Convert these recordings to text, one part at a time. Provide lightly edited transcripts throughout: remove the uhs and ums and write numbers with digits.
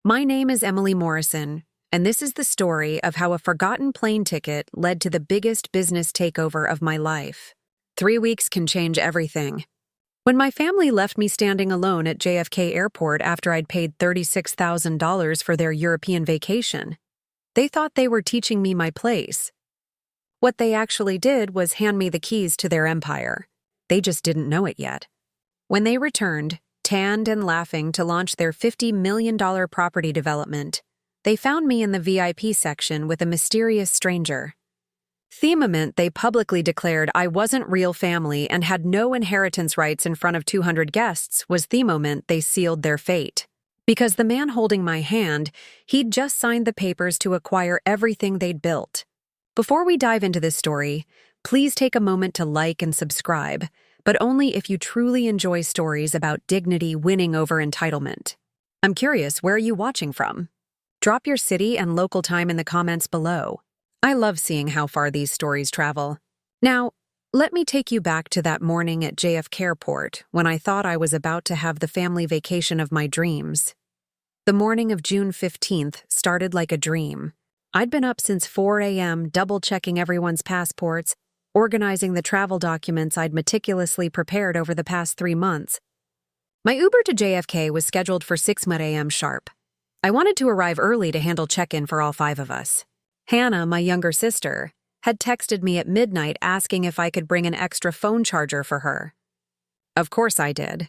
My name is Emily Morrison, and this is the story of how a forgotten plane ticket led to the biggest business takeover of my life. 3 weeks can change everything. When my family left me standing alone at JFK Airport after I'd paid $36,000 for their European vacation, they thought they were teaching me my place. What they actually did was hand me the keys to their empire. They just didn't know it yet. When they returned, tanned and laughing to launch their $50 million property development, they found me in the VIP section with a mysterious stranger. The moment they publicly declared I wasn't real family and had no inheritance rights in front of 200 guests was the moment they sealed their fate. Because the man holding my hand, he'd just signed the papers to acquire everything they'd built. Before we dive into this story, please take a moment to like and subscribe, but only if you truly enjoy stories about dignity winning over entitlement. I'm curious, where are you watching from? Drop your city and local time in the comments below. I love seeing how far these stories travel. Now, let me take you back to that morning at JFK Airport when I thought I was about to have the family vacation of my dreams. The morning of June 15th started like a dream. I'd been up since 4 a.m. double-checking everyone's passports, organizing the travel documents I'd meticulously prepared over the past 3 months. My Uber to JFK was scheduled for 6 a.m. sharp. I wanted to arrive early to handle check-in for all 5 of us. Hannah, my younger sister, had texted me at midnight asking if I could bring an extra phone charger for her. Of course I did.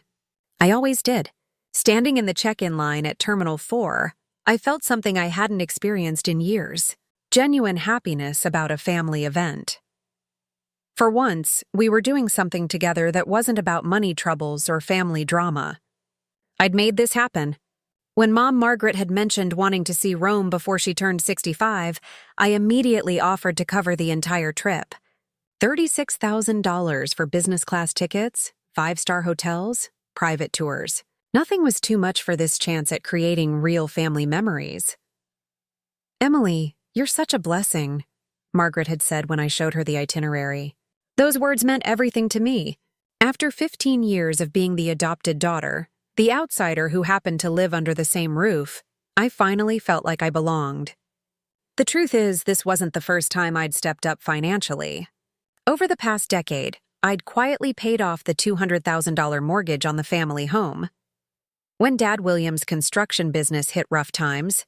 I always did. Standing in the check-in line at Terminal 4, I felt something I hadn't experienced in years: genuine happiness about a family event. For once, we were doing something together that wasn't about money troubles or family drama. I'd made this happen. When Mom Margaret had mentioned wanting to see Rome before she turned 65, I immediately offered to cover the entire trip. $36,000 for business class tickets, 5-star hotels, private tours. Nothing was too much for this chance at creating real family memories. "Emily, you're such a blessing," Margaret had said when I showed her the itinerary. Those words meant everything to me. After 15 years of being the adopted daughter, the outsider who happened to live under the same roof, I finally felt like I belonged. The truth is, this wasn't the first time I'd stepped up financially. Over the past decade, I'd quietly paid off the $200,000 mortgage on the family home. When Dad Williams' construction business hit rough times,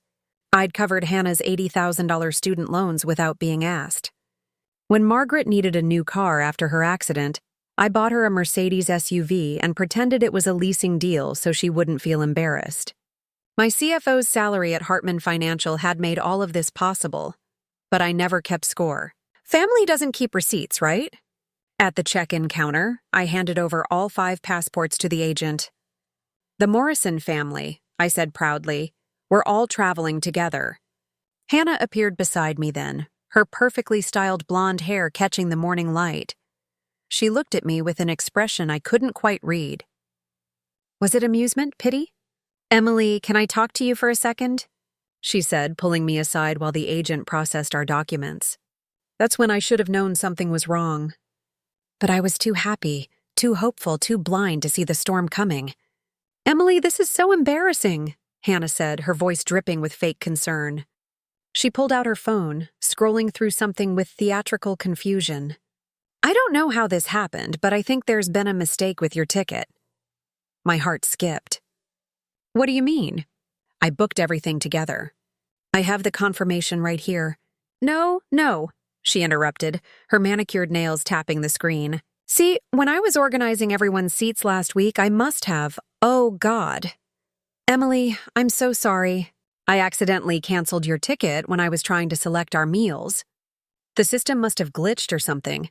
I'd covered Hannah's $80,000 student loans without being asked. When Margaret needed a new car after her accident, I bought her a Mercedes SUV and pretended it was a leasing deal so she wouldn't feel embarrassed. My CFO's salary at Hartman Financial had made all of this possible, but I never kept score. Family doesn't keep receipts, right? At the check-in counter, I handed over all 5 passports to the agent. "The Morrison family," I said proudly, "we're all traveling together." Hannah appeared beside me then, her perfectly styled blonde hair catching the morning light. She looked at me with an expression I couldn't quite read. Was it amusement, pity? "Emily, can I talk to you for a second?" she said, pulling me aside while the agent processed our documents. That's when I should have known something was wrong. But I was too happy, too hopeful, too blind to see the storm coming. "Emily, this is so embarrassing," Hannah said, her voice dripping with fake concern. She pulled out her phone, scrolling through something with theatrical confusion. "I don't know how this happened, but I think there's been a mistake with your ticket." My heart skipped. "What do you mean?" "I booked everything together. I have the confirmation right here." No, she interrupted, her manicured nails tapping the screen. "See, when I was organizing everyone's seats last week, I must have— Oh, God. Emily, I'm so sorry. I accidentally canceled your ticket when I was trying to select our meals. The system must have glitched or something."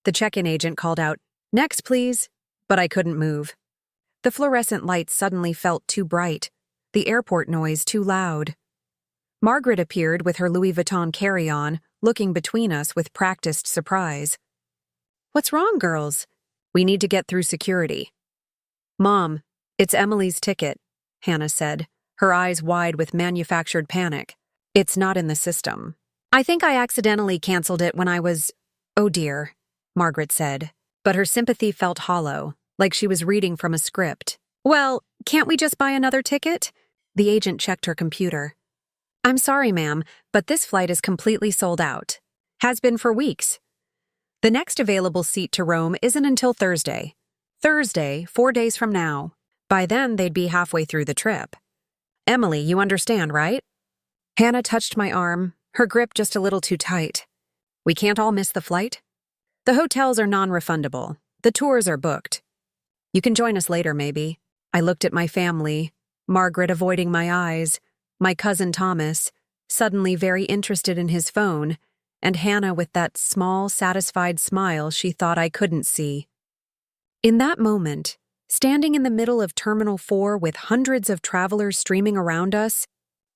The check-in agent called out, "Next, please," but I couldn't move. The fluorescent lights suddenly felt too bright, the airport noise too loud. Margaret appeared with her Louis Vuitton carry-on, looking between us with practiced surprise. "What's wrong, girls? We need to get through security." "Mom, it's Emily's ticket," Hannah said, her eyes wide with manufactured panic. "It's not in the system. I think I accidentally canceled it when I was— Oh dear," Margaret said, but her sympathy felt hollow, like she was reading from a script. "Well, can't we just buy another ticket? The agent checked her computer. I'm sorry, ma'am, but this flight is completely sold out. Has been for weeks. The next available seat to Rome isn't until Thursday. Thursday, 4 days from now. By then, they'd be halfway through the trip. Emily, you understand, right? Hannah touched my arm, her grip just a little too tight. We can't all miss the flight? The hotels are non-refundable. The tours are booked. You can join us later, maybe. I looked at my family, Margaret avoiding my eyes, my cousin Thomas, suddenly very interested in his phone, and Hannah with that small, satisfied smile she thought I couldn't see. In that moment, standing in the middle of Terminal 4 with hundreds of travelers streaming around us,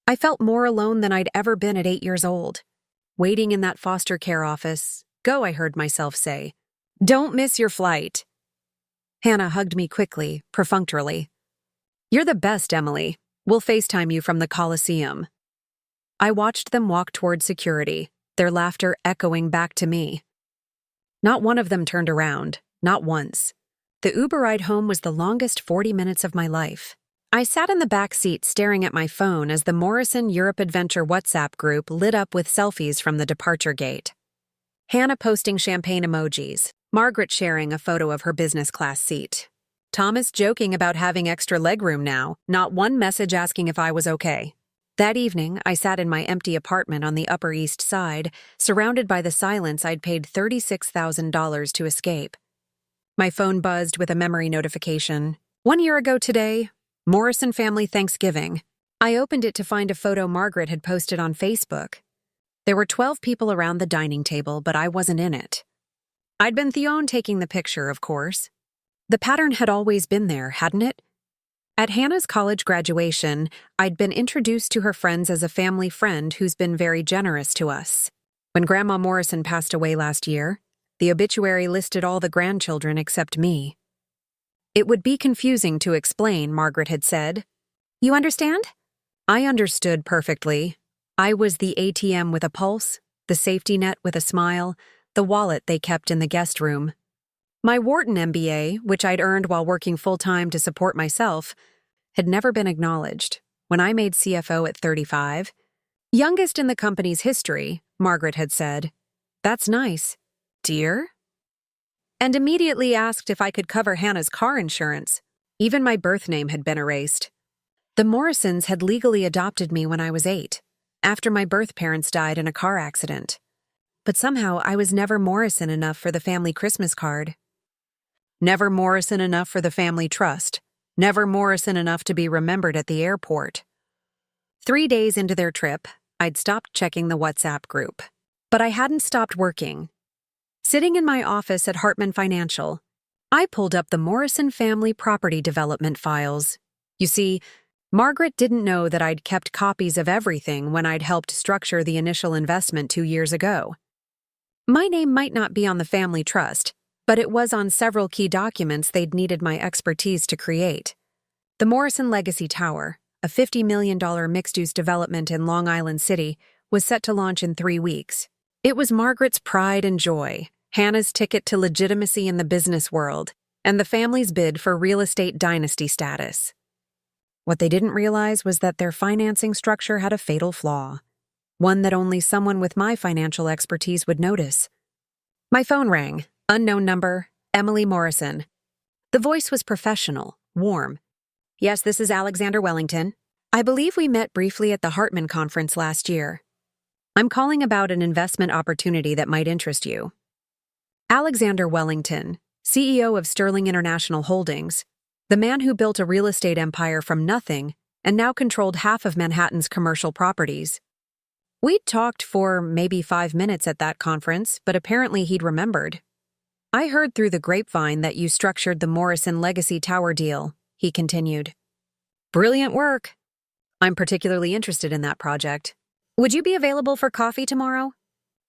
I felt more alone than I'd ever been at 8 years old. Waiting in that foster care office, go, I heard myself say. Don't miss your flight. Hannah hugged me quickly, perfunctorily. You're the best, Emily. We'll FaceTime you from the Coliseum. I watched them walk toward security, their laughter echoing back to me. Not one of them turned around, not once. The Uber ride home was the longest 40 minutes of my life. I sat in the back seat staring at my phone as the Morrison Europe Adventure WhatsApp group lit up with selfies from the departure gate. Hannah posting champagne emojis, Margaret sharing a photo of her business class seat. Thomas joking about having extra legroom now, not one message asking if I was okay. That evening, I sat in my empty apartment on the Upper East Side, surrounded by the silence I'd paid $36,000 to escape. My phone buzzed with a memory notification. 1 year ago today, Morrison family Thanksgiving. I opened it to find a photo Margaret had posted on Facebook. There were 12 people around the dining table, but I wasn't in it. I'd been Theon taking the picture, of course. The pattern had always been there, hadn't it? At Hannah's college graduation, I'd been introduced to her friends as a family friend who's been very generous to us. When Grandma Morrison passed away last year, the obituary listed all the grandchildren except me. It would be confusing to explain, Margaret had said. You understand? I understood perfectly. I was the ATM with a pulse, the safety net with a smile, the wallet they kept in the guest room. My Wharton MBA, which I'd earned while working full-time to support myself, had never been acknowledged. When I made CFO at 35, youngest in the company's history, Margaret had said, That's nice, dear? And immediately asked if I could cover Hannah's car insurance. Even my birth name had been erased. The Morrisons had legally adopted me when I was 8, after my birth parents died in a car accident. But somehow I was never Morrison enough for the family Christmas card. Never Morrison enough for the family trust. Never Morrison enough to be remembered at the airport. 3 days into their trip, I'd stopped checking the WhatsApp group. But I hadn't stopped working. Sitting in my office at Hartman Financial, I pulled up the Morrison family property development files. You see, Margaret didn't know that I'd kept copies of everything when I'd helped structure the initial investment 2 years ago. My name might not be on the family trust, but it was on several key documents they'd needed my expertise to create. The Morrison Legacy Tower, a $50 million mixed-use development in Long Island City, was set to launch in 3 weeks. It was Margaret's pride and joy, Hannah's ticket to legitimacy in the business world, and the family's bid for real estate dynasty status. What they didn't realize was that their financing structure had a fatal flaw, one that only someone with my financial expertise would notice. My phone rang. Unknown number, Emily Morrison. The voice was professional, warm. Yes, this is Alexander Wellington. I believe we met briefly at the Hartman conference last year. I'm calling about an investment opportunity that might interest you. Alexander Wellington, CEO of Sterling International Holdings, the man who built a real estate empire from nothing and now controlled half of Manhattan's commercial properties. We'd talked for maybe 5 minutes at that conference, but apparently he'd remembered. I heard through the grapevine that you structured the Morrison Legacy Tower deal, he continued. Brilliant work. I'm particularly interested in that project. Would you be available for coffee tomorrow?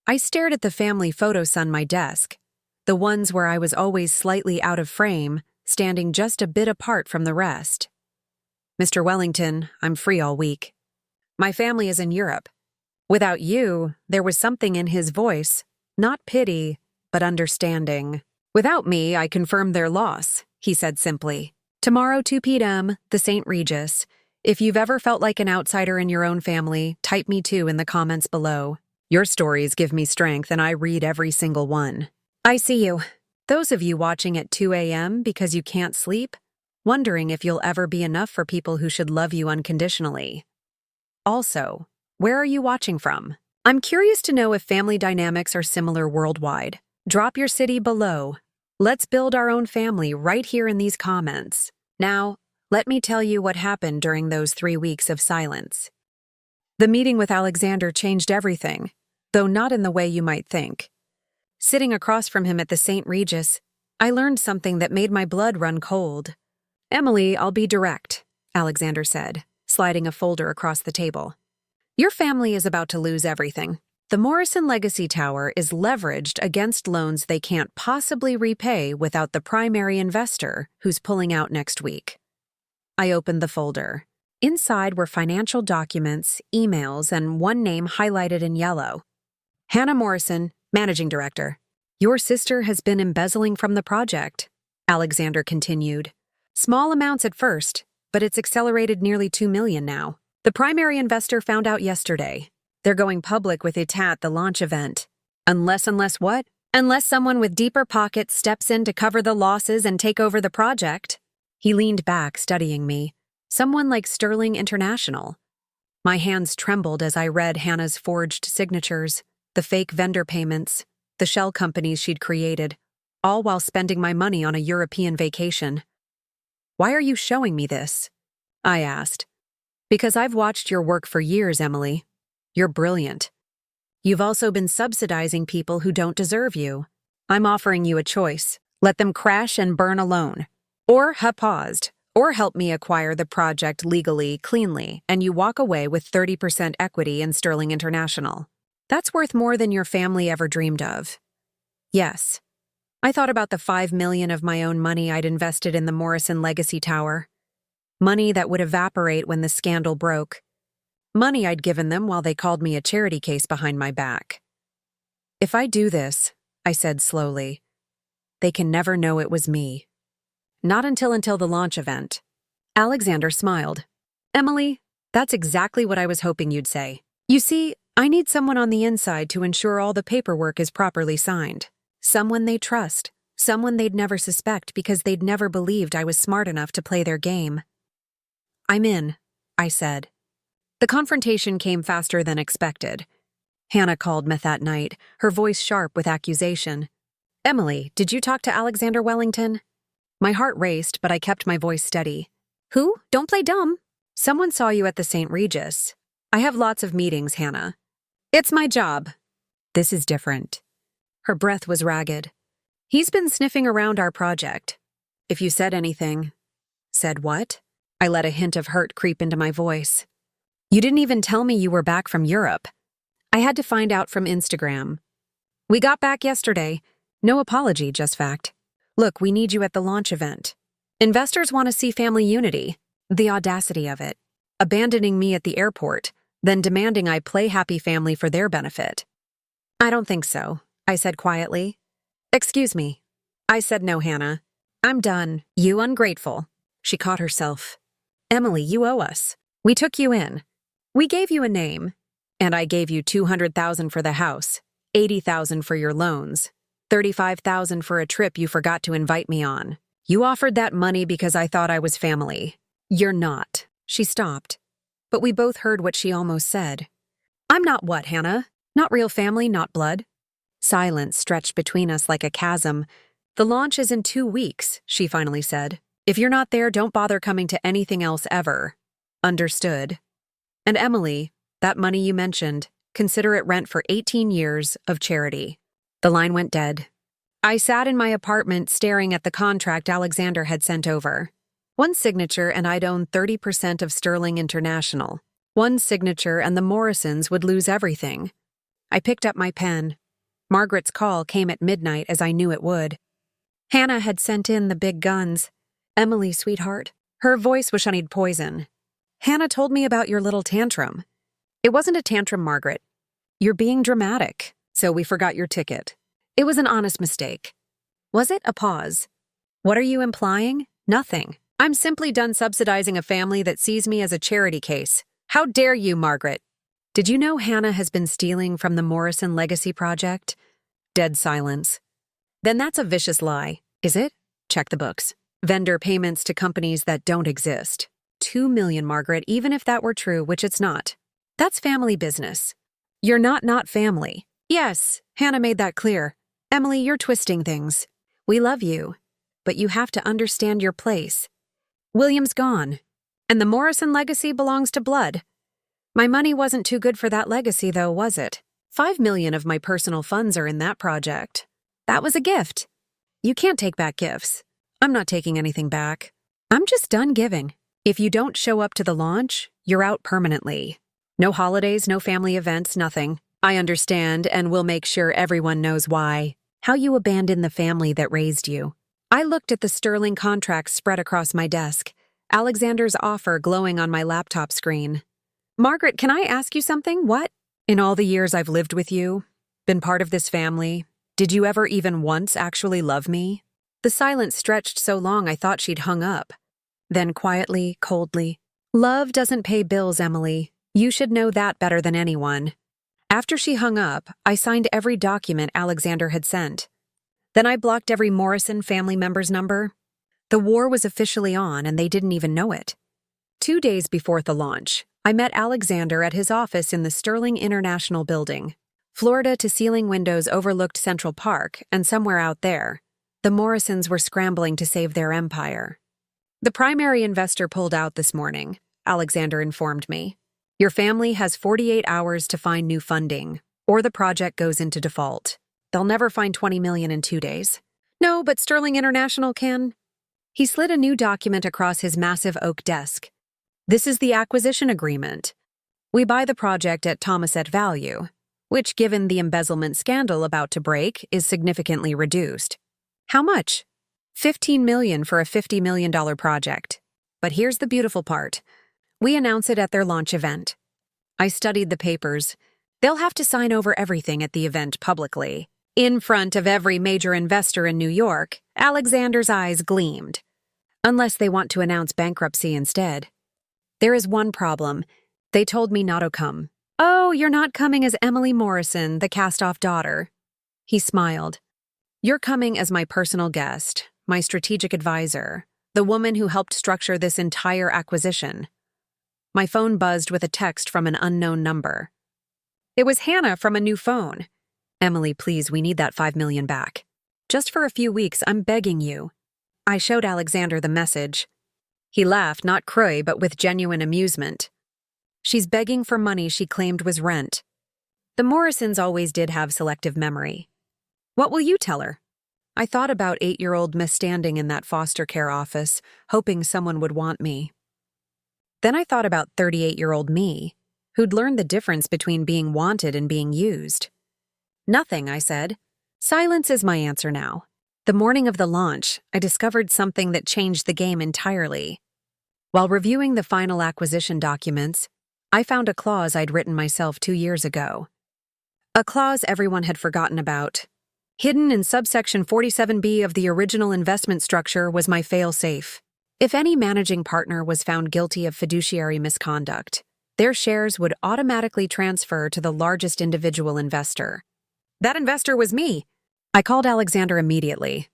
I stared at the family photos on my desk, the ones where I was always slightly out of frame, standing just a bit apart from the rest. Mr. Wellington, I'm free all week. My family is in Europe. Without you, there was something in his voice, not pity, but understanding. Without me, I confirm their loss, he said simply. Tomorrow, 2 p.m., the St. Regis. If you've ever felt like an outsider in your own family, type me too in the comments below. Your stories give me strength and I read every single one. I see you. Those of you watching at 2 a.m. because you can't sleep, wondering if you'll ever be enough for people who should love you unconditionally. Also, where are you watching from? I'm curious to know if family dynamics are similar worldwide. Drop your city below. Let's build our own family right here in these comments. Now, let me tell you what happened during those 3 weeks of silence. The meeting with Alexander changed everything, though not in the way you might think. Sitting across from him at the St. Regis, I learned something that made my blood run cold. "Emily, I'll be direct," Alexander said, sliding a folder across the table. "Your family is about to lose everything. The Morrison Legacy Tower is leveraged against loans they can't possibly repay without the primary investor who's pulling out next week." I opened the folder. Inside were financial documents, emails, and one name highlighted in yellow. "Hannah Morrison, Managing Director. Your sister has been embezzling from the project," Alexander continued. "Small amounts at first, but it's accelerated nearly $2 million now. The primary investor found out yesterday. They're going public with AITA at the launch event. Unless what? Unless someone with deeper pockets steps in to cover the losses and take over the project." He leaned back, studying me. "Someone like Sterling International." My hands trembled as I read Hannah's forged signatures, the fake vendor payments, the shell companies she'd created, all while spending my money on a European vacation. "Why are you showing me this?" I asked. "Because I've watched your work for years, Emily. You're brilliant. You've also been subsidizing people who don't deserve you. I'm offering you a choice. Let them crash and burn alone. Or have paused. Or help me acquire the project legally, cleanly, and you walk away with 30% equity in Sterling International. That's worth more than your family ever dreamed of." Yes. I thought about the $5 million of my own money I'd invested in the Morrison Legacy Tower. Money that would evaporate when the scandal broke. Money I'd given them while they called me a charity case behind my back. "If I do this," I said slowly, "they can never know it was me. Not until the launch event." Alexander smiled. "Emily, that's exactly what I was hoping you'd say. You see, I need someone on the inside to ensure all the paperwork is properly signed. Someone they trust. Someone they'd never suspect because they'd never believed I was smart enough to play their game." "I'm in," I said. The confrontation came faster than expected. Hannah called me that night, her voice sharp with accusation. "Emily, did you talk to Alexander Wellington?" My heart raced, but I kept my voice steady. "Who? Don't play dumb." "Someone saw you at the St. Regis. I have lots of meetings, Hannah. It's my job." "This is different." Her breath was ragged. "He's been sniffing around our project. If you said anything..." "Said what?" I let a hint of hurt creep into my voice. "You didn't even tell me you were back from Europe." "I had to find out from Instagram. We got back yesterday. No apology, just fact. Look, we need you at the launch event. Investors want to see family unity. The audacity of it. Abandoning me at the airport, then demanding I play happy family for their benefit." "I don't think so," I said quietly. "Excuse me." I said no, Hannah. "I'm done. You ungrateful." She caught herself. "Emily, you owe us. We took you in. We gave you a name. And I gave you $200,000 for the house, $80,000 for your loans, $35,000 for a trip you forgot to invite me on. You offered that money because I thought I was family. You're not." She stopped, but we both heard what she almost said. "I'm not what, Hannah? Not real family, not blood?" Silence stretched between us like a chasm. "The launch is in 2 weeks, she finally said. If you're not there, don't bother coming to anything else ever. Understood? And Emily, that money you mentioned, consider it rent for 18 years of charity." The line went dead. I sat in my apartment staring at the contract Alexander had sent over. One signature and I'd own 30% of Sterling International. One signature and the Morrisons would lose everything. I picked up my pen. Margaret's call came at midnight as I knew it would. Hannah had sent in the big guns. "Emily, sweetheart." Her voice was honeyed poison. "Hannah told me about your little tantrum." "It wasn't a tantrum, Margaret. You're being dramatic. So we forgot your ticket. It was an honest mistake." "Was it?" A pause. "What are you implying?" "Nothing. I'm simply done subsidizing a family that sees me as a charity case. How dare you, Margaret? Did you know Hannah has been stealing from the Morrison Legacy Project? Dead silence. Then that's a vicious lie, is it? Check the books. Vendor payments to companies that don't exist. 2 million, Margaret, even if that were true, which it's not. That's family business. You're not family. Yes, Hannah made that clear. Emily, you're twisting things. We love you, but you have to understand your place. William's gone, and the Morrison legacy belongs to Blood. My money wasn't too good for that legacy, though, was it? 5 million of my personal funds are in that project. That was a gift. You can't take back gifts. I'm not taking anything back. I'm just done giving. If you don't show up to the launch, you're out permanently. No holidays, no family events, nothing. I understand, and will make sure everyone knows why. How you abandoned the family that raised you. I looked at the sterling contracts spread across my desk, Alexander's offer glowing on my laptop screen. Margaret, can I ask you something? What? In all the years I've lived with you, been part of this family, did you ever even once actually love me? The silence stretched so long I thought she'd hung up. Then quietly, coldly, love doesn't pay bills, Emily. You should know that better than anyone. After she hung up, I signed every document Alexander had sent. Then I blocked every Morrison family member's number. The war was officially on, and they didn't even know it. 2 days before the launch, I met Alexander at his office in the Sterling International Building. Floor-to-ceiling windows overlooked Central Park, and somewhere out there, the Morrisons were scrambling to save their empire. The primary investor pulled out this morning, Alexander informed me. Your family has 48 hours to find new funding, or the project goes into default. They'll never find 20 million in 2 days. No, but Sterling International can. He slid a new document across his massive oak desk. This is the acquisition agreement. We buy the project at Thomas at value, which, given the embezzlement scandal about to break, is significantly reduced. How much? 15 million for a $50 million project. But here's the beautiful part. We announce it at their launch event. I studied the papers. They'll have to sign over everything at the event publicly. In front of every major investor in New York, Alexander's eyes gleamed. Unless they want to announce bankruptcy instead. There is one problem. They told me not to come. Oh, you're not coming as Emily Morrison, the cast-off daughter. He smiled. You're coming as my personal guest, my strategic advisor, the woman who helped structure this entire acquisition. My phone buzzed with a text from an unknown number. It was Hannah from a new phone. Emily, please, we need that 5 million back. Just for a few weeks, I'm begging you. I showed Alexander the message. He laughed, not coy, but with genuine amusement. She's begging for money she claimed was rent. The Morrisons always did have selective memory. What will you tell her? I thought about 8-year-old Miss standing in that foster care office, hoping someone would want me. Then I thought about 38-year-old me, who'd learned the difference between being wanted and being used. Nothing, I said. Silence is my answer now. The morning of the launch, I discovered something that changed the game entirely. While reviewing the final acquisition documents, I found a clause I'd written myself 2 years ago. A clause everyone had forgotten about. Hidden in subsection 47B of the original investment structure was my fail-safe. If any managing partner was found guilty of fiduciary misconduct, their shares would automatically transfer to the largest individual investor. That investor was me. I called Alexander immediately.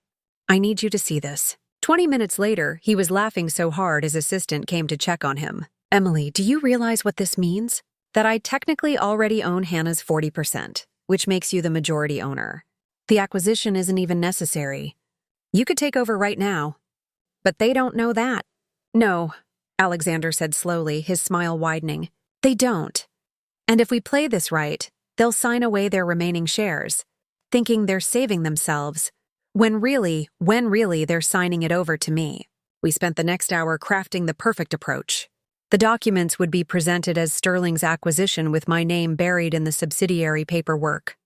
I need you to see this. 20 minutes later, he was laughing so hard his assistant came to check on him. Emily, do you realize what this means? That I technically already own Hannah's 40%, which makes you the majority owner. The acquisition isn't even necessary. You could take over right now. But they don't know that. No, Alexander said slowly, his smile widening. They don't. And if we play this right, they'll sign away their remaining shares, thinking they're saving themselves, when really they're signing it over to me. We spent the next hour crafting the perfect approach. The documents would be presented as Sterling's acquisition with my name buried in the subsidiary paperwork.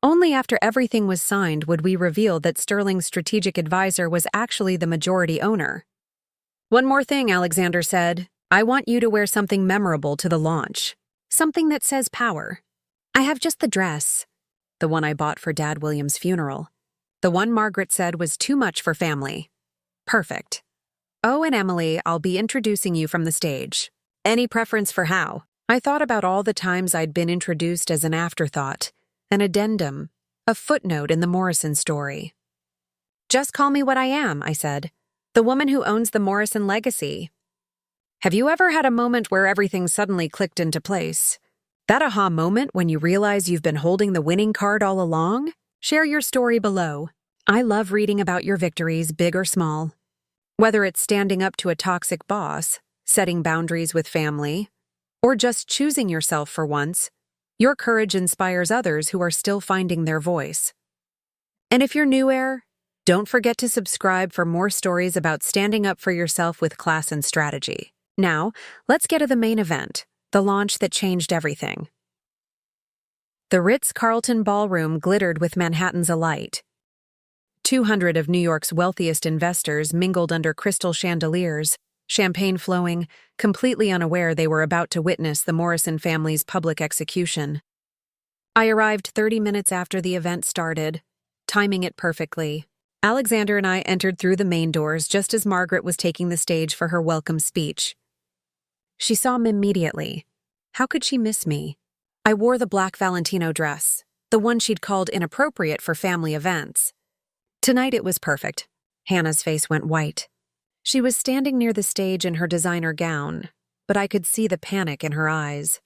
Only after everything was signed would we reveal that Sterling's strategic advisor was actually the majority owner. One more thing, Alexander said. I want you to wear something memorable to the launch. Something that says power. I have just the dress. The one I bought for Dad William's funeral. The one Margaret said was too much for family. Perfect. Oh, and Emily, I'll be introducing you from the stage. Any preference for how? I thought about all the times I'd been introduced as an afterthought, an addendum, a footnote in the Morrison story. Just call me what I am, I said. The woman who owns the Morrison legacy. Have you ever had a moment where everything suddenly clicked into place? That aha moment when you realize you've been holding the winning card all along? Share your story below. I love reading about your victories, big or small. Whether it's standing up to a toxic boss, setting boundaries with family, or just choosing yourself for once, your courage inspires others who are still finding their voice. And if you're new here, don't forget to subscribe for more stories about standing up for yourself with class and strategy. Now, let's get to the main event, the launch that changed everything. The Ritz-Carlton ballroom glittered with Manhattan's alight. 200 of New York's wealthiest investors mingled under crystal chandeliers, champagne flowing, completely unaware they were about to witness the Morrison family's public execution. I arrived 30 minutes after the event started, timing it perfectly. Alexander and I entered through the main doors just as Margaret was taking the stage for her welcome speech. She saw me immediately. How could she miss me? I wore the black Valentino dress, the one she'd called inappropriate for family events. Tonight it was perfect. Hannah's face went white. She was standing near the stage in her designer gown, but I could see the panic in her eyes.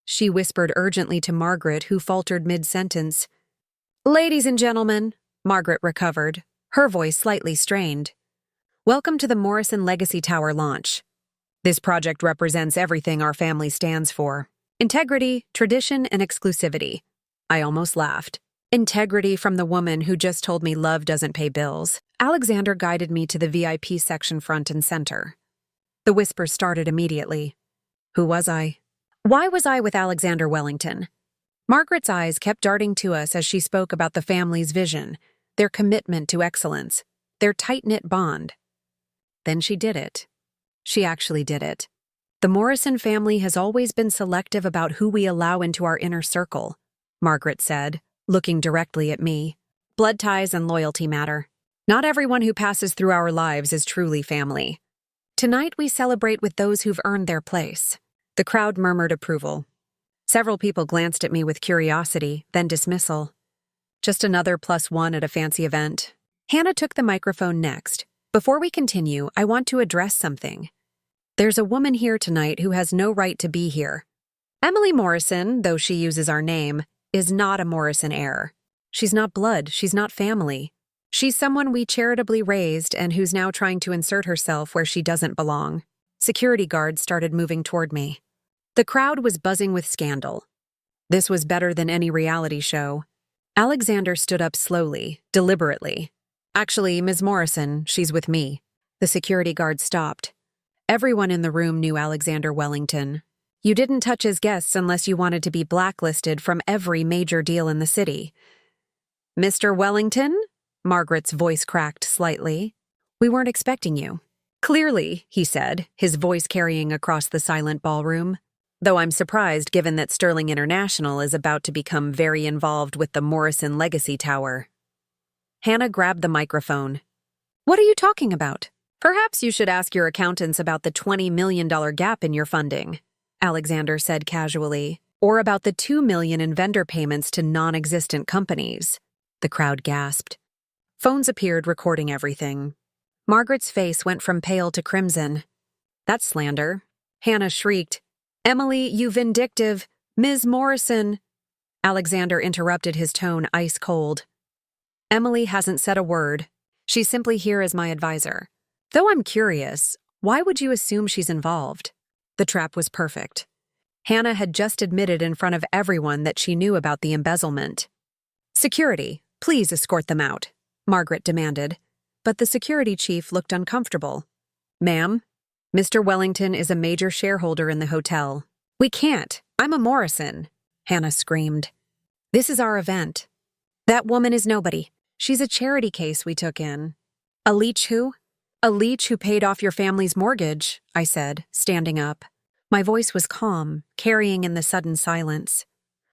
She whispered urgently to Margaret, who faltered mid-sentence. "Ladies and gentlemen," Margaret recovered, her voice slightly strained. "Welcome to the Morrison Legacy Tower launch. This project represents everything our family stands for. Integrity, tradition, and exclusivity." I almost laughed. Integrity from the woman who just told me love doesn't pay bills. Alexander guided me to the VIP section front and center. The whispers started immediately. Who was I? Why was I with Alexander Wellington? Margaret's eyes kept darting to us as she spoke about the family's vision, their commitment to excellence, their tight-knit bond. Then she did it. She actually did it. The Morrison family has always been selective about who we allow into our inner circle, Margaret said, looking directly at me. Blood ties and loyalty matter. Not everyone who passes through our lives is truly family. Tonight we celebrate with those who've earned their place. The crowd murmured approval. Several people glanced at me with curiosity, then dismissal. Just another +1 at a fancy event. Hannah took the microphone next. Before we continue, I want to address something. There's a woman here tonight who has no right to be here. Emily Morrison, though she uses our name, is not a Morrison heir. She's not blood, she's not family. She's someone we charitably raised and who's now trying to insert herself where she doesn't belong. Security guards started moving toward me. The crowd was buzzing with scandal. This was better than any reality show. Alexander stood up slowly, deliberately. Actually, Ms. Morrison, she's with me. The security guard stopped. Everyone in the room knew Alexander Wellington. You didn't touch his guests unless you wanted to be blacklisted from every major deal in the city. Mr. Wellington? Margaret's voice cracked slightly. We weren't expecting you. Clearly, he said, his voice carrying across the silent ballroom. Though I'm surprised given that Sterling International is about to become very involved with the Morrison Legacy Tower. Hannah grabbed the microphone. What are you talking about? Perhaps you should ask your accountants about the $20 million gap in your funding, Alexander said casually, or about the $2 million in vendor payments to non-existent companies. The crowd gasped. Phones appeared recording everything. Margaret's face went from pale to crimson. That's slander. Hannah shrieked. Emily, you vindictive, Ms. Morrison. Alexander interrupted, his tone ice cold. Emily hasn't said a word. She's simply here as my advisor. Though I'm curious, why would you assume she's involved? The trap was perfect. Hannah had just admitted in front of everyone that she knew about the embezzlement. Security, please escort them out, Margaret demanded. But the security chief looked uncomfortable. Ma'am, Mr. Wellington is a major shareholder in the hotel. We can't. I'm a Morrison, Hannah screamed. This is our event. That woman is nobody. She's a charity case we took in. A leech who? A leech who paid off your family's mortgage, I said, standing up. My voice was calm, carrying in the sudden silence.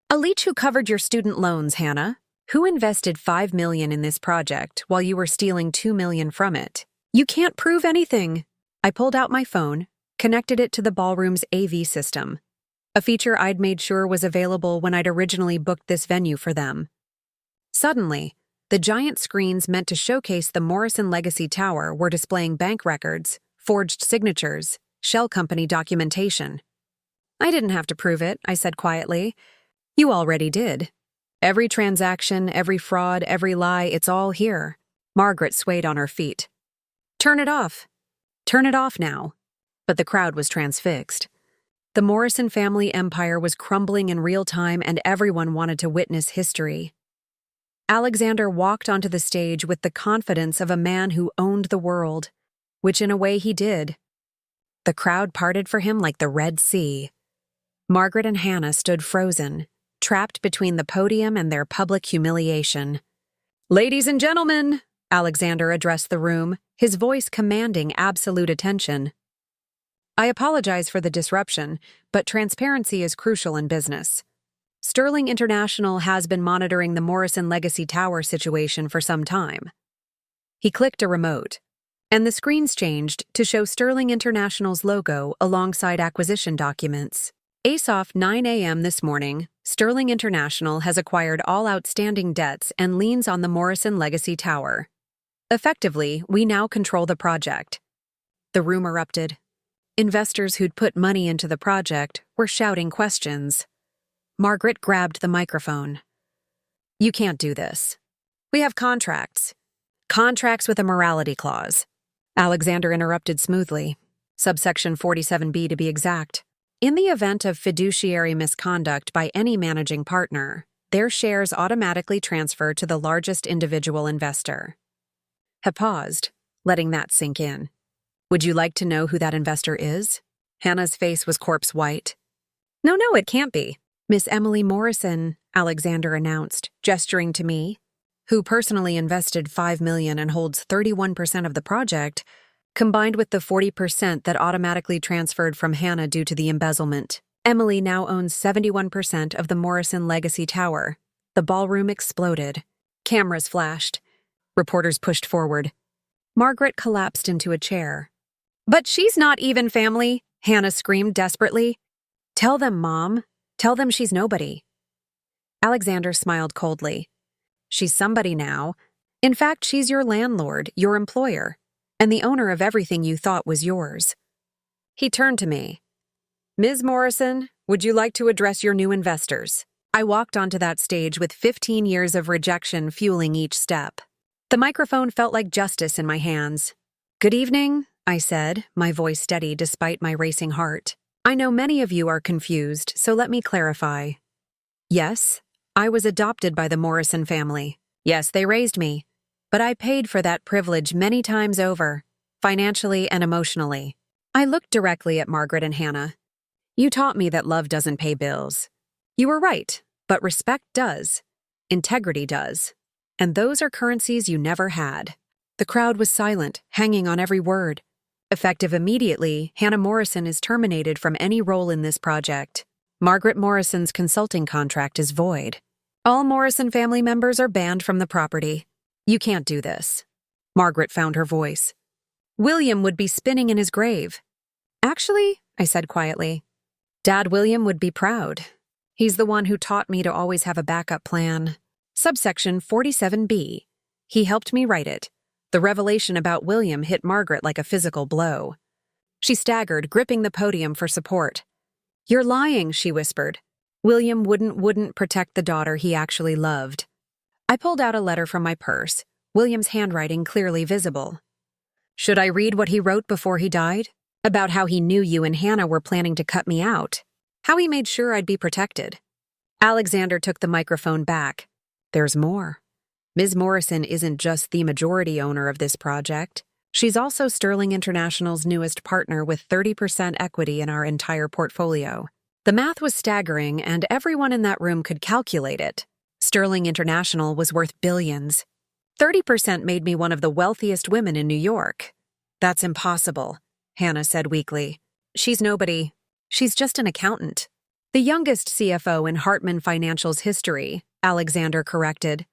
A leech who covered your student loans, Hannah. Who invested $5 million in this project while you were stealing $2 million from it? You can't prove anything. I pulled out my phone, connected it to the ballroom's AV system, a feature I'd made sure was available when I'd originally booked this venue for them. Suddenly, the giant screens meant to showcase the Morrison Legacy Tower were displaying bank records, forged signatures, shell company documentation. I didn't have to prove it, I said quietly. You already did. Every transaction, every fraud, every lie, it's all here. Margaret swayed on her feet. Turn it off. Turn it off now. But the crowd was transfixed. The Morrison family empire was crumbling in real time, and everyone wanted to witness history. Alexander walked onto the stage with the confidence of a man who owned the world, which in a way he did. The crowd parted for him like the Red Sea. Margaret and Hannah stood frozen, trapped between the podium and their public humiliation. Ladies and gentlemen, Alexander addressed the room, his voice commanding absolute attention. I apologize for the disruption, but transparency is crucial in business. Sterling International has been monitoring the Morrison Legacy Tower situation for some time. He clicked a remote, and the screens changed to show Sterling International's logo alongside acquisition documents. As of 9 a.m. this morning, Sterling International has acquired all outstanding debts and liens on the Morrison Legacy Tower. Effectively, we now control the project. The room erupted. Investors who'd put money into the project were shouting questions. Margaret grabbed the microphone. You can't do this. We have contracts. Contracts with a morality clause. Alexander interrupted smoothly. Subsection 47B to be exact. In the event of fiduciary misconduct by any managing partner, their shares automatically transfer to the largest individual investor. He paused, letting that sink in. Would you like to know who that investor is? Hannah's face was corpse white. No, it can't be. Miss Emily Morrison, Alexander announced, gesturing to me, who personally invested $5 million and holds 31% of the project, combined with the 40% that automatically transferred from Hannah due to the embezzlement. Emily now owns 71% of the Morrison Legacy Tower. The ballroom exploded. Cameras flashed. Reporters pushed forward. Margaret collapsed into a chair. But she's not even family, Hannah screamed desperately. Tell them, Mom. Tell them she's nobody. Alexander smiled coldly. She's somebody now. In fact, she's your landlord, your employer, and the owner of everything you thought was yours. He turned to me. Ms. Morrison, would you like to address your new investors? I walked onto that stage with 15 years of rejection fueling each step. The microphone felt like justice in my hands. Good evening, I said, my voice steady despite my racing heart. I know many of you are confused, so let me clarify. Yes, I was adopted by the Morrison family. Yes, they raised me. But I paid for that privilege many times over, financially and emotionally. I looked directly at Margaret and Hannah. You taught me that love doesn't pay bills. You were right, but respect does. Integrity does. And those are currencies you never had. The crowd was silent, hanging on every word. Effective immediately, Hannah Morrison is terminated from any role in this project. Margaret Morrison's consulting contract is void. All Morrison family members are banned from the property. You can't do this. Margaret found her voice. William would be spinning in his grave. Actually, I said quietly, Dad William would be proud. He's the one who taught me to always have a backup plan. Subsection 47B. He helped me write it. The revelation about William hit Margaret like a physical blow. She staggered, gripping the podium for support. You're lying, she whispered. William wouldn't protect the daughter he actually loved. I pulled out a letter from my purse, William's handwriting clearly visible. Should I read what he wrote before he died? About how he knew you and Hannah were planning to cut me out. How he made sure I'd be protected. Alexander took the microphone back. There's more. Ms. Morrison isn't just the majority owner of this project. She's also Sterling International's newest partner with 30% equity in our entire portfolio. The math was staggering, and everyone in that room could calculate it. Sterling International was worth billions. 30% made me one of the wealthiest women in New York. That's impossible, Hannah said weakly. She's nobody. She's just an accountant. The youngest CFO in Hartman Financial's history, Alexander corrected.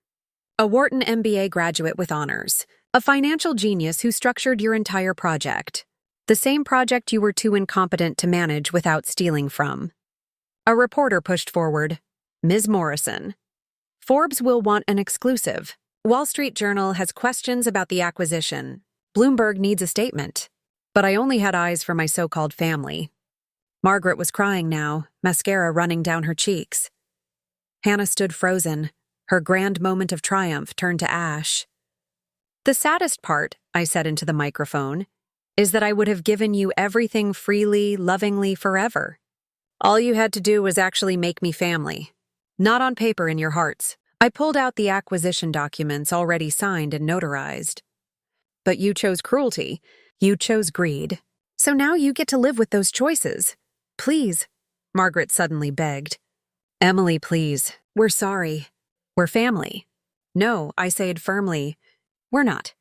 A Wharton MBA graduate with honors. A financial genius who structured your entire project. The same project you were too incompetent to manage without stealing from. A reporter pushed forward. Ms. Morrison. Forbes will want an exclusive. Wall Street Journal has questions about the acquisition. Bloomberg needs a statement. But I only had eyes for my so-called family. Margaret was crying now, mascara running down her cheeks. Hannah stood frozen. Her grand moment of triumph turned to ash. The saddest part, I said into the microphone, is that I would have given you everything freely, lovingly, forever. All you had to do was actually make me family. Not on paper in your hearts. I pulled out the acquisition documents already signed and notarized. But you chose cruelty. You chose greed. So now you get to live with those choices. Please, Margaret suddenly begged. Emily, please. We're sorry. We're family. No, I said firmly. We're not.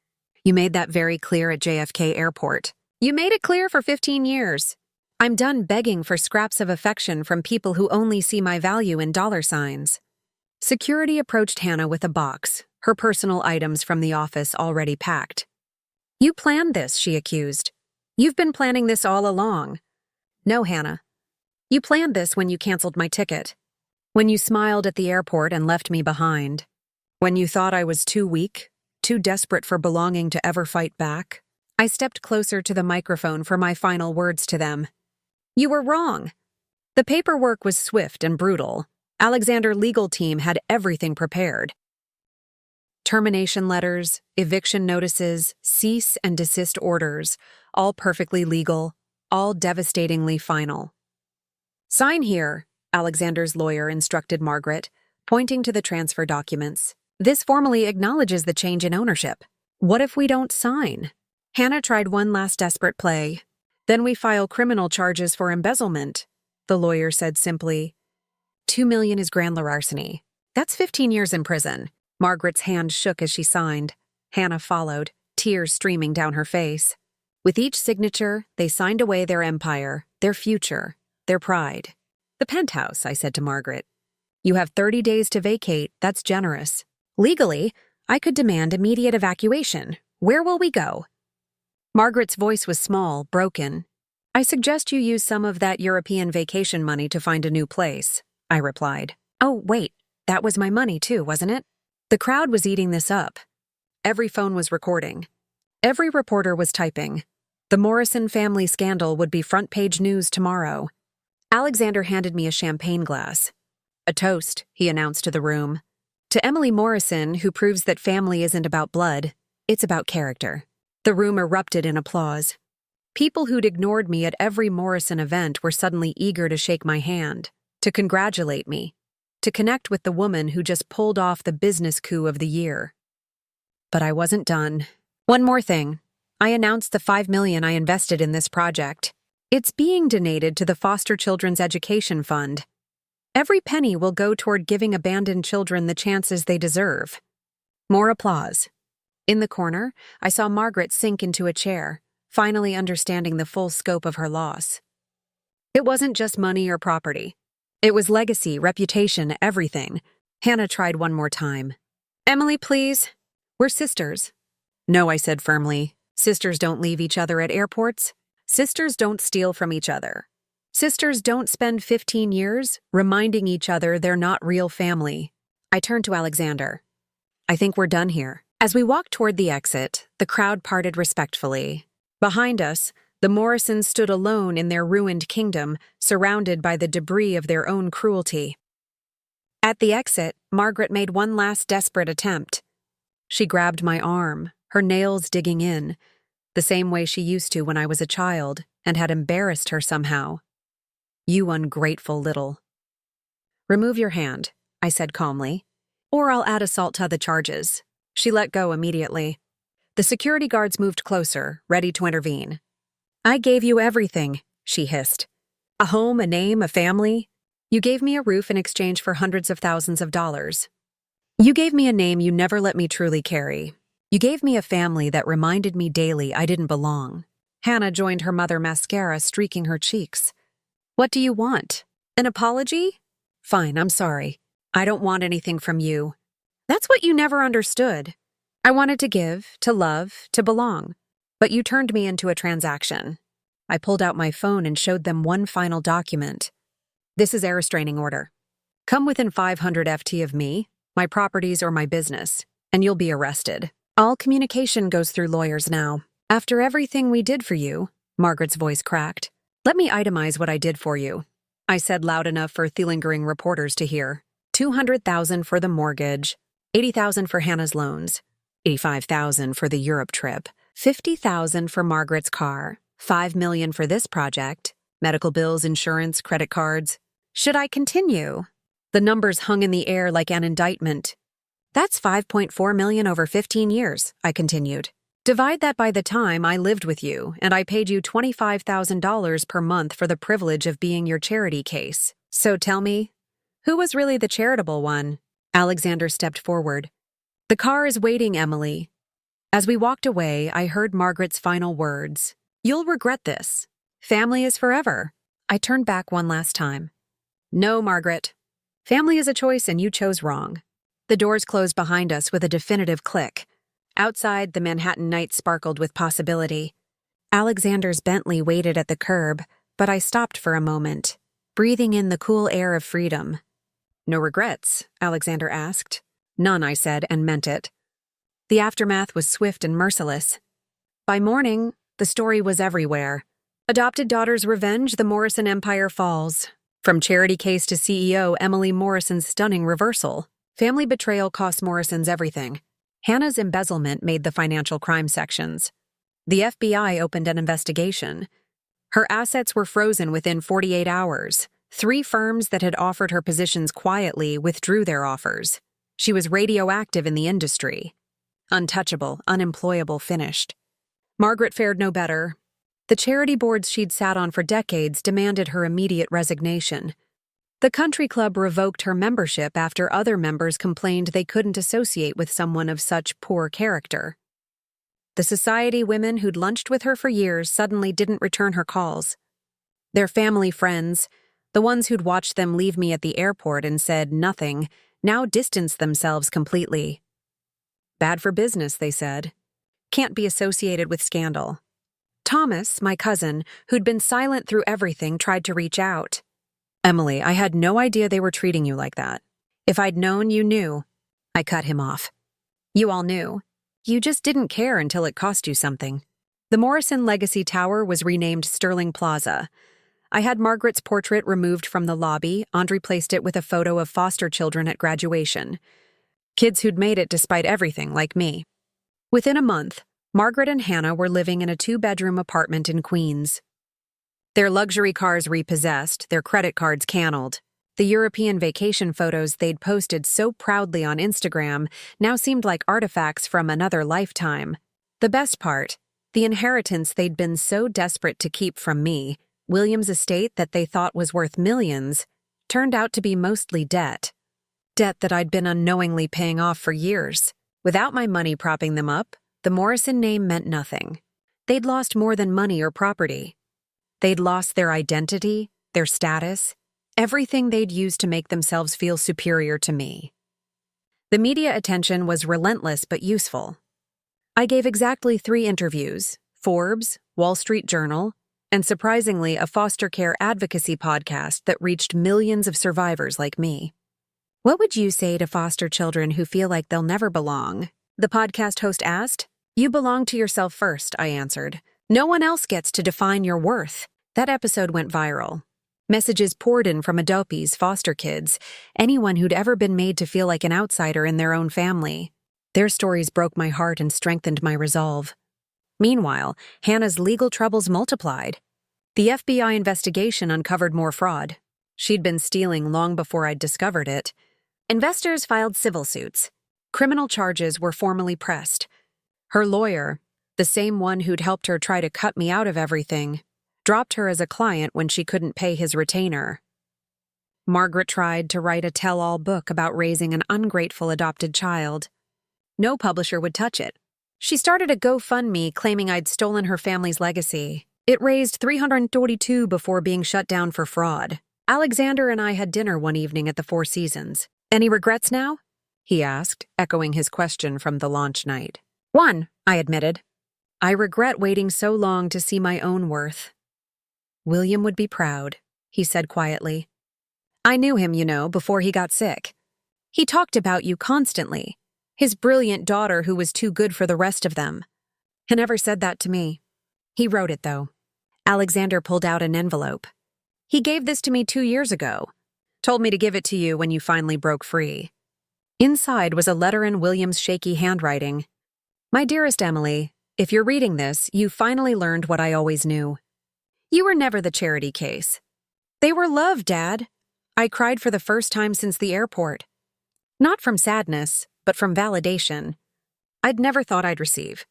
You made that very clear at JFK Airport. You made it clear for 15 years. I'm done begging for scraps of affection from people who only see my value in dollar signs. Security approached Hannah with a box, her personal items from the office already packed. You planned this, she accused. You've been planning this all along. No, Hannah. You planned this when you canceled my ticket. When you smiled at the airport and left me behind. When you thought I was too weak, too desperate for belonging to ever fight back. I stepped closer to the microphone for my final words to them. You were wrong. The paperwork was swift and brutal. Alexander's legal team had everything prepared. Termination letters, eviction notices, cease and desist orders, all perfectly legal, all devastatingly final. Sign here, Alexander's lawyer instructed Margaret, pointing to the transfer documents. This formally acknowledges the change in ownership. What if we don't sign? Hannah tried one last desperate play. Then we file criminal charges for embezzlement, the lawyer said simply. $2 million is grand larceny. That's 15 years in prison. Margaret's hand shook as she signed. Hannah followed, tears streaming down her face. With each signature, they signed away their empire, their future, their pride. The penthouse, I said to Margaret. You have 30 days to vacate, that's generous. Legally, I could demand immediate evacuation. Where will we go? Margaret's voice was small, broken. I suggest you use some of that European vacation money to find a new place, I replied. Oh, wait, that was my money too, wasn't it? The crowd was eating this up. Every phone was recording. Every reporter was typing. The Morrison family scandal would be front-page news tomorrow. Alexander handed me a champagne glass. A toast, he announced to the room. To Emily Morrison, who proves that family isn't about blood, it's about character. The room erupted in applause. People who'd ignored me at every Morrison event were suddenly eager to shake my hand, to congratulate me, to connect with the woman who just pulled off the business coup of the year. But I wasn't done. One more thing. I announced the $5 million I invested in this project. It's being donated to the Foster Children's Education Fund. Every penny will go toward giving abandoned children the chances they deserve. More applause. In the corner, I saw Margaret sink into a chair, finally understanding the full scope of her loss. It wasn't just money or property. It was legacy, reputation, everything. Hannah tried one more time. Emily, please. We're sisters. No, I said firmly. Sisters don't leave each other at airports. Sisters don't steal from each other. Sisters don't spend 15 years reminding each other they're not real family. I turned to Alexander. I think we're done here. As we walked toward the exit, the crowd parted respectfully. Behind us, the Morrisons stood alone in their ruined kingdom, surrounded by the debris of their own cruelty. At the exit, Margaret made one last desperate attempt. She grabbed my arm, her nails digging in, the same way she used to when I was a child and had embarrassed her somehow. You ungrateful little. Remove your hand, I said calmly, or I'll add assault to the charges. She let go immediately. The security guards moved closer, ready to intervene. I gave you everything, she hissed. A home, a name, a family. You gave me a roof in exchange for hundreds of thousands of dollars. You gave me a name you never let me truly carry. You gave me a family that reminded me daily I didn't belong. Hannah joined her mother, mascara streaking her cheeks. What do you want? An apology? Fine, I'm sorry. I don't want anything from you. That's what you never understood. I wanted to give, to love, to belong. But you turned me into a transaction. I pulled out my phone and showed them one final document. This is a restraining order. Come within 500 FT of me, my properties, or my business, and you'll be arrested. All communication goes through lawyers now. After everything we did for you, Margaret's voice cracked. Let me itemize what I did for you. I said loud enough for lingering reporters to hear. 200,000 for the mortgage, 80,000 for Hannah's loans, 85,000 for the Europe trip, 50,000 for Margaret's car, 5 million for this project, medical bills, insurance, credit cards. Should I continue? The numbers hung in the air like an indictment. That's 5.4 million over 15 years, I continued. Divide that by the time I lived with you, and I paid you $25,000 per month for the privilege of being your charity case. So tell me, who was really the charitable one? Alexander stepped forward. The car is waiting, Emily. As we walked away, I heard Margaret's final words. You'll regret this. Family is forever. I turned back one last time. No, Margaret. Family is a choice and you chose wrong. The doors closed behind us with a definitive click. Outside, the Manhattan night sparkled with possibility. Alexander's Bentley waited at the curb, but I stopped for a moment, breathing in the cool air of freedom. No regrets? Alexander asked. None, I said, and meant it. The aftermath was swift and merciless. By morning, the story was everywhere. Adopted daughter's revenge, the Morrison empire falls. From charity case to CEO, Emily Morrison's stunning reversal. Family betrayal cost Morrison's everything. Hannah's embezzlement made the financial crime sections. The FBI opened an investigation. Her assets were frozen within 48 hours. 3 firms that had offered her positions quietly withdrew their offers. She was radioactive in the industry. Untouchable, unemployable, finished. Margaret fared no better. The charity boards she'd sat on for decades demanded her immediate resignation. The country club revoked her membership after other members complained they couldn't associate with someone of such poor character. The society women who'd lunched with her for years suddenly didn't return her calls. Their family friends, the ones who'd watched them leave me at the airport and said nothing, now distanced themselves completely. Bad for business, they said. Can't be associated with scandal. Thomas, my cousin, who'd been silent through everything, tried to reach out. Emily, I had no idea they were treating you like that. If I'd known, you knew. I cut him off. You all knew. You just didn't care until it cost you something. The Morrison Legacy Tower was renamed Sterling Plaza. I had Margaret's portrait removed from the lobby and replaced it with a photo of foster children at graduation. Kids who'd made it despite everything, like me. Within a month, Margaret and Hannah were living in a 2-bedroom apartment in Queens. Their luxury cars repossessed, their credit cards canceled. The European vacation photos they'd posted so proudly on Instagram now seemed like artifacts from another lifetime. The best part, the inheritance they'd been so desperate to keep from me, William's estate that they thought was worth millions, turned out to be mostly debt. Debt that I'd been unknowingly paying off for years. Without my money propping them up, the Morrison name meant nothing. They'd lost more than money or property. They'd lost their identity, their status, everything they'd used to make themselves feel superior to me. The media attention was relentless but useful. I gave exactly 3 interviews, Forbes, Wall Street Journal, and surprisingly a foster care advocacy podcast that reached millions of survivors like me. What would you say to foster children who feel like they'll never belong? The podcast host asked. You belong to yourself first, I answered. No one else gets to define your worth. That episode went viral. Messages poured in from adoptees, foster kids, anyone who'd ever been made to feel like an outsider in their own family. Their stories broke my heart and strengthened my resolve. Meanwhile, Hannah's legal troubles multiplied. The FBI investigation uncovered more fraud. She'd been stealing long before I'd discovered it. Investors filed civil suits. Criminal charges were formally pressed. Her lawyer, the same one who'd helped her try to cut me out of everything, dropped her as a client when she couldn't pay his retainer. Margaret tried to write a tell-all book about raising an ungrateful adopted child. No publisher would touch it. She started a GoFundMe claiming I'd stolen her family's legacy. It raised $342 before being shut down for fraud. Alexander and I had dinner one evening at the Four Seasons. Any regrets now? he asked, echoing his question from the launch night. One, I admitted. I regret waiting so long to see my own worth. William would be proud, he said quietly. I knew him, before he got sick. He talked about you constantly. His brilliant daughter who was too good for the rest of them. He never said that to me. He wrote it, though. Alexander pulled out an envelope. He gave this to me 2 years ago. Told me to give it to you when you finally broke free. Inside was a letter in William's shaky handwriting. My dearest Emily, if you're reading this, you finally learned what I always knew. You were never the charity case. They were love, Dad. I cried for the first time since the airport. Not from sadness, but from validation. I'd never thought I'd receive.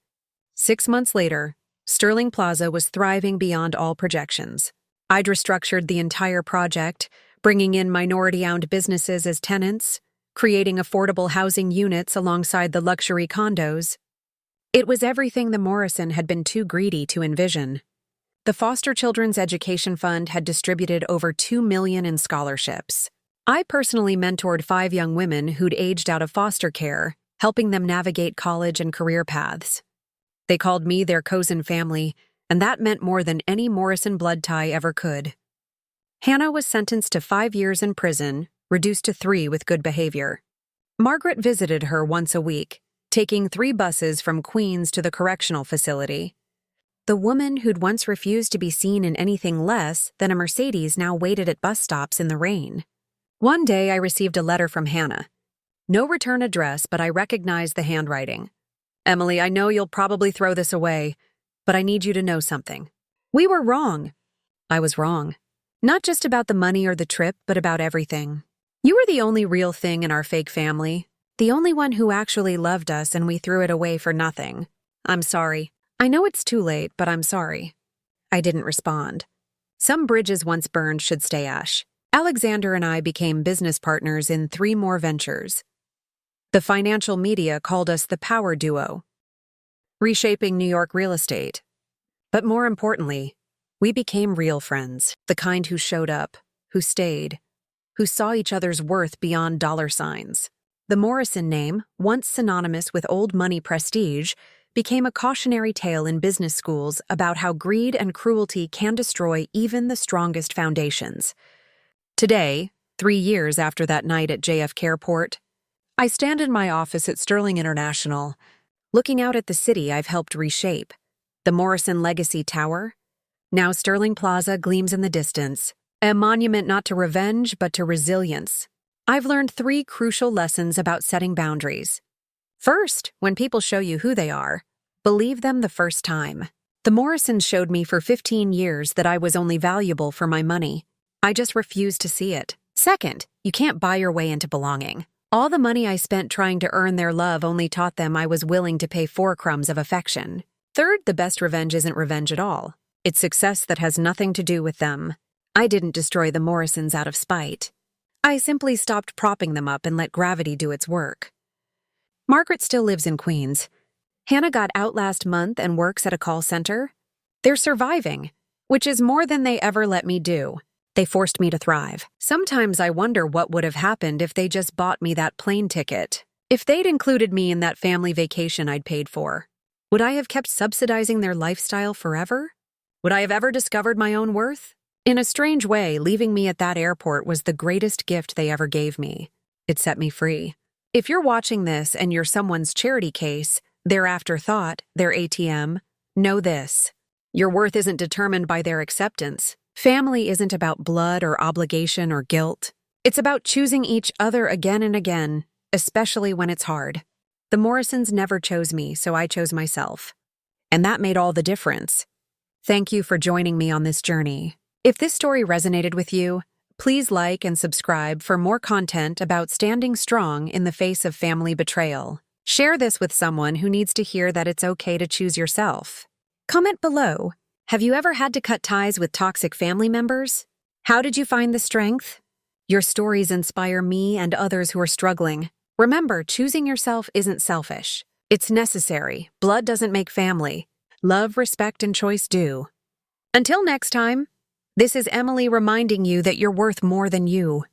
6 months later, Sterling Plaza was thriving beyond all projections. I'd restructured the entire project, bringing in minority-owned businesses as tenants, creating affordable housing units alongside the luxury condos. It was everything the Morrison had been too greedy to envision. The Foster Children's Education Fund had distributed over $2 million in scholarships. I personally mentored 5 young women who'd aged out of foster care, helping them navigate college and career paths. They called me their chosen family, and that meant more than any Morrison blood tie ever could. Hannah was sentenced to 5 years in prison, reduced to 3 with good behavior. Margaret visited her once a week, taking 3 buses from Queens to the correctional facility. The woman who'd once refused to be seen in anything less than a Mercedes now waited at bus stops in the rain. One day I received a letter from Hannah. No return address, but I recognized the handwriting. Emily, I know you'll probably throw this away, but I need you to know something. We were wrong. I was wrong. Not just about the money or the trip, but about everything. You were the only real thing in our fake family, the only one who actually loved us, and we threw it away for nothing. I'm sorry. I know it's too late, but I'm sorry. I didn't respond. Some bridges once burned should stay ash. Alexander and I became business partners in 3 more ventures. The financial media called us the power duo, reshaping New York real estate. But more importantly, we became real friends, the kind who showed up, who stayed, who saw each other's worth beyond dollar signs. The Morrison name, once synonymous with old money prestige, became a cautionary tale in business schools about how greed and cruelty can destroy even the strongest foundations. Today, 3 years after that night at JFK Airport, I stand in my office at Sterling International, looking out at the city I've helped reshape. The Morrison Legacy Tower, now Sterling Plaza, gleams in the distance, a monument not to revenge but to resilience. I've learned 3 crucial lessons about setting boundaries. First, when people show you who they are, believe them the first time. The Morrisons showed me for 15 years that I was only valuable for my money. I just refused to see it. Second, you can't buy your way into belonging. All the money I spent trying to earn their love only taught them I was willing to pay 4 crumbs of affection. Third, the best revenge isn't revenge at all. It's success that has nothing to do with them. I didn't destroy the Morrisons out of spite. I simply stopped propping them up and let gravity do its work. Margaret still lives in Queens. Hannah got out last month and works at a call center. They're surviving, which is more than they ever let me do. They forced me to thrive. Sometimes I wonder what would have happened if they just bought me that plane ticket. If they'd included me in that family vacation I'd paid for. Would I have kept subsidizing their lifestyle forever? Would I have ever discovered my own worth? In a strange way, leaving me at that airport was the greatest gift they ever gave me. It set me free. If you're watching this and you're someone's charity case, their afterthought, their ATM, know this. Your worth isn't determined by their acceptance. Family isn't about blood or obligation or guilt. It's about choosing each other again and again, especially when it's hard. The Morrisons never chose me, so I chose myself. And that made all the difference. Thank you for joining me on this journey. If this story resonated with you, please like and subscribe for more content about standing strong in the face of family betrayal. Share this with someone who needs to hear that it's okay to choose yourself. Comment below. Have you ever had to cut ties with toxic family members? How did you find the strength? Your stories inspire me and others who are struggling. Remember, choosing yourself isn't selfish. It's necessary. Blood doesn't make family. Love, respect, and choice do. Until next time, this is Emily reminding you that you're worth more than you.